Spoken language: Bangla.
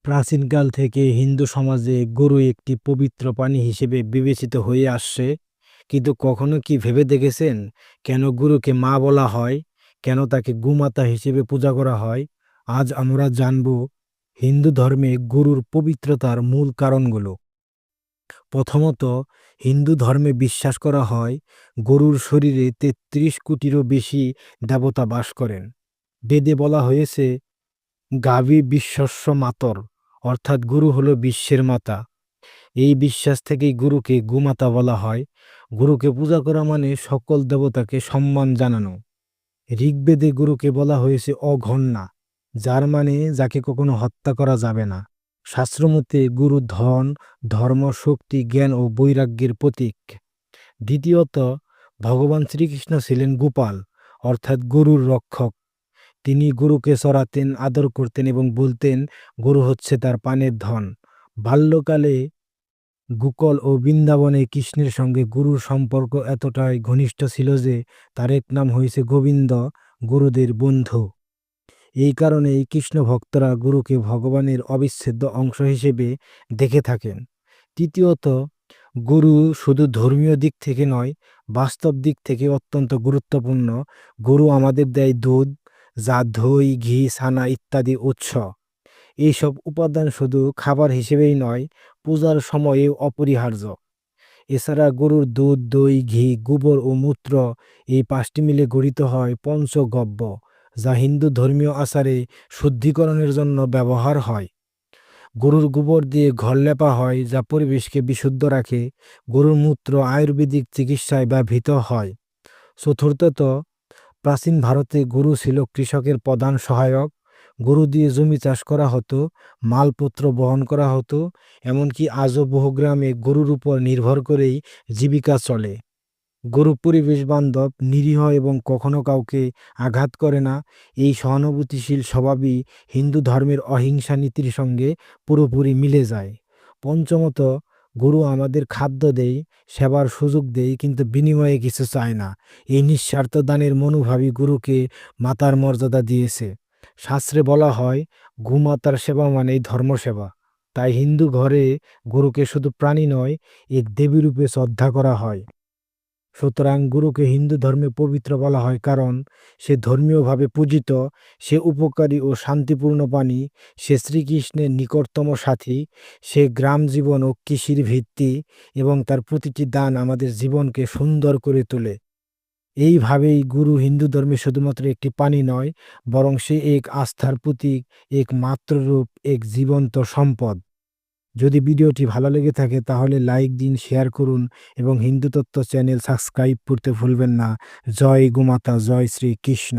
প্রাচীনকাল থেকে হিন্দু সমাজে গরু একটি পবিত্র প্রাণী হিসেবে বিবেচিত হয়ে আসছে। কিন্তু কখনো কি ভেবে দেখেছেন কেন গরুকে মা বলা হয়, কেন তাকে গোমাতা হিসেবে পূজা করা হয়? আজ আমরা জানব হিন্দু ধর্মে গরুর পবিত্রতার মূল কারণগুলো। প্রথমত, হিন্দু ধর্মে বিশ্বাস করা হয় গরুর শরীরে ৩৩ কোটিরও বেশি দেবতা বাস করেন। বেদে বলা হয়েছে গাভী বিশ্বস্য মাতর, অর্থাৎ গরু হলো বিশ্বের মাতা। এই বিশ্বাস থেকেই গরুকে গোমাতা বলা হয়। গরুকে পূজা করা মানে সকল দেবতাকে সম্মান জানানো। ঋগ্বেদে গরুকে বলা হয়েছে অঘন্যা, যার মানে যাকে কখনো হত্যা করা যাবে না। শাস্ত্রমতে গরু ধন, ধর্ম, শক্তি, জ্ঞান ও বৈরাগ্যের প্রতীক। দ্বিতীয়ত, ভগবান শ্রীকৃষ্ণ ছিলেন গোপাল, অর্থাৎ গরুর রক্ষক। তিনি গরুকে চড়াতেন, আদর করতেন এবং বলতেন গরু হচ্ছে তার পানের ধন। বাল্যকালে গোকুল ও বৃন্দাবনে কৃষ্ণের সঙ্গে গরুর সম্পর্ক এতটাই ঘনিষ্ঠ ছিল যে তার এক নাম হয়েছে গোবিন্দ, গরুদের বন্ধু। এই কারণেই কৃষ্ণ ভক্তরা গরুকে ভগবানের অবিচ্ছেদ্য অংশ হিসেবে দেখে থাকেন। তৃতীয়ত, গরু শুধু ধর্মীয় দিক থেকে নয়, বাস্তব দিক থেকে অত্যন্ত গুরুত্বপূর্ণ। গরু আমাদের দেয় দুধ, যা দই, ঘি, ছানা ইত্যাদি উৎস। এইসব উপাদান শুধু খাবার হিসেবেই নয়, পূজার সময়েও অপরিহার্য। এছাড়া গরুর দুধ, দই, ঘি, গোবর ও মূত্র, এই পাঁচটি মিলে গঠিত হয় পঞ্চগব্য, যা হিন্দু ধর্মীয় আচারে শুদ্ধিকরণের জন্য ব্যবহার হয়। গরুর গোবর দিয়ে ঘর লেপা হয়, যা পরিবেশকে বিশুদ্ধ রাখে। গরুর মূত্র আয়ুর্বেদিক চিকিৎসায় ব্যবহৃত হয়। চতুর্থত, প্রাচীন ভারতে গরু ছিল কৃষকের প্রধান সহায়ক। গরু দিয়ে জমি চাষ করা হতো, মালপত্র বহন করা হতো। এমনকি আজও বহু গ্রামে গরুর উপর নির্ভর করেই জীবিকা চলে। গরু পরিবেশ বান্ধব, নিরীহ এবং কখনো কাউকে আঘাত করে না। এই সহানুভূতিশীল স্বভাবই হিন্দু ধর্মের অহিংসা নীতির সঙ্গে পুরোপুরি মিলে যায়। পঞ্চমত, গরু আমাদের খাদ্য দেয়, সেবার সুযোগ দেয়, কিন্তু বিনিময়ে কিছু চায় না। এই নিঃস্বার্থ দানের মনোভাবই গরুকে মাতার মর্যাদা দিয়েছে। শাস্ত্রে বলা হয় গোমাতার সেবা মানেই ধর্মসেবা। তাই হিন্দু ঘরে গরুকে শুধু প্রাণী নয়, এক দেবীরূপে শ্রদ্ধা করা হয়। সুতরাং গুরুকে হিন্দু ধর্মে পবিত্র বলা হয় কারণ সে ধর্মীয়ভাবে পূজিত, সে উপকারী ও শান্তিপূর্ণ প্রাণী, সে শ্রীকৃষ্ণের নিকটতম সাথী, সে গ্রাম জীবন ও কৃষির ভিত্তি, এবং তার প্রতিটি দান আমাদের জীবনকে সুন্দর করে তোলে। এইভাবেই গুরু হিন্দু ধর্মে শুধুমাত্র একটি প্রাণী নয়, বরং সে এক আস্থার প্রতীক, এক মাতৃ রূপ, এক জীবন্ত সম্পদ। যদি ভিডিওটি ভালো লেগে থাকে তাহলে লাইক দিন, শেয়ার করুন এবং হিন্দু তত্ত্ব চ্যানেল সাবস্ক্রাইব করতে ভুলবেন না। জয় গোমাতা, জয় শ্রী কৃষ্ণ।